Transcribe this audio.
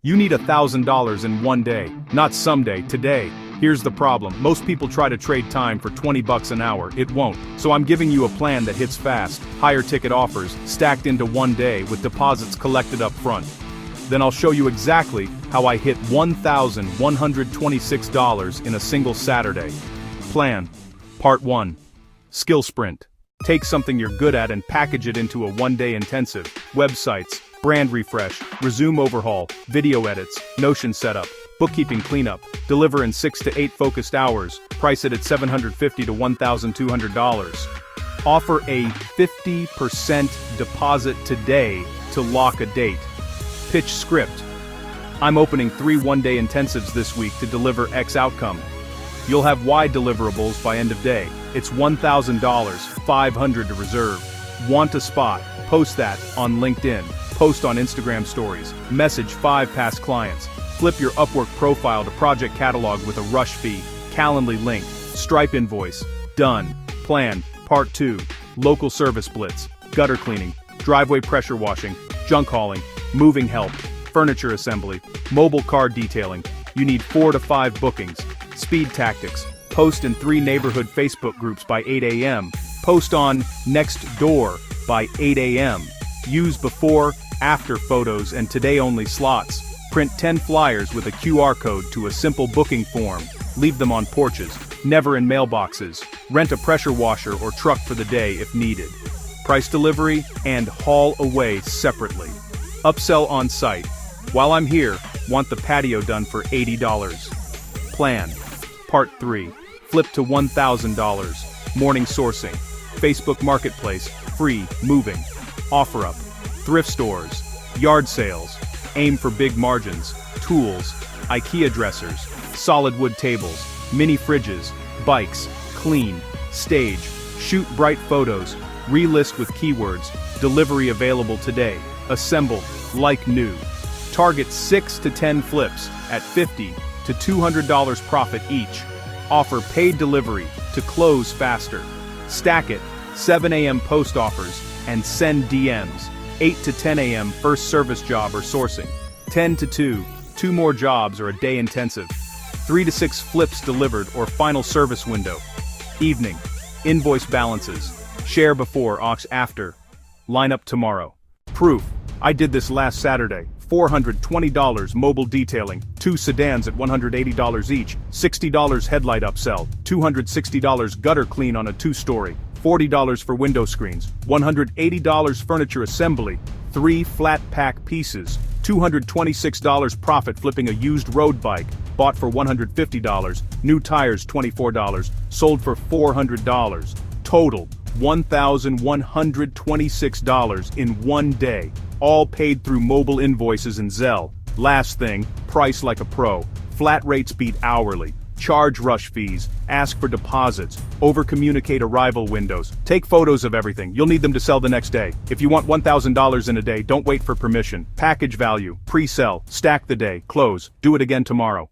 You need $1,000 in one day, not someday, today. Here's the problem, most people try to trade time for $20 an hour, it won't. So I'm giving you a plan that hits fast, higher ticket offers, stacked into one day with deposits collected up front. Then I'll show you exactly how I hit $1,126 in a single Saturday. Plan. Part 1. Skill Sprint. Take something you're good at and package it into a one-day intensive. Websites, brand refresh, resume overhaul, video edits, Notion setup, bookkeeping cleanup, deliver in 6 to 8 focused hours, price it at $750 to $1,200. Offer a 50% deposit today to lock a date. Pitch script. I'm opening 3 one-day intensives this week to deliver X outcome. You'll have Y deliverables by end of day. It's $1,000, $500 to reserve. Want a spot? Post that on LinkedIn. Post on Instagram stories. Message 5 past clients. Flip your Upwork profile to project catalog with a rush fee. Calendly link. Stripe invoice. Done. Plan. Part 2. Local service blitz. Gutter cleaning. Driveway pressure washing. Junk hauling. Moving help. Furniture assembly. Mobile car detailing. You need 4 to 5 bookings. Speed tactics. Post in 3 neighborhood Facebook groups by 8 a.m. Post on Nextdoor by 8 a.m. Use before, after photos and today-only slots. Print 10 flyers with a QR code to a simple booking form. Leave them on porches, never in mailboxes. Rent a pressure washer or truck for the day if needed. Price delivery and haul away separately. Upsell on site. While I'm here, want the patio done for $80. Plan. Part 3. Flip to $1,000. Morning sourcing. Facebook Marketplace. Free, moving. Offer up. Thrift stores. Yard sales. Aim for big margins. Tools. IKEA dressers. Solid wood tables. Mini fridges. Bikes. Clean. Stage. Shoot bright photos. Relist with keywords. Delivery available today. Assemble. Like new. Target 6 to 10 flips at $50 to $200 profit each. Offer paid delivery to close faster. Stack it. 7 a.m. post offers and send DMs. 8 to 10 a.m. first service job or sourcing. 10 to 2 more jobs or a day intensive. 3 to 6 flips delivered or final service window. Evening. Invoice balances. Share before, aux after. Line up tomorrow. Proof. I did this last Saturday. $420 mobile detailing, 2 sedans at $180 each, $60 headlight upsell, $260 gutter clean on a 2-story, $40 for window screens, $180 furniture assembly, 3 flat pack pieces, $226 profit flipping a used road bike, bought for $150, new tires $24, sold for $400, total $1,126 in one day. All paid through mobile invoices and Zelle. Last thing, price like a pro. Flat rates beat hourly. Charge rush fees. Ask for deposits. Over-communicate arrival windows. Take photos of everything. You'll need them to sell the next day. If you want $1,000 in a day, don't wait for permission. Package value. Pre-sell. Stack the day. Close. Do it again tomorrow.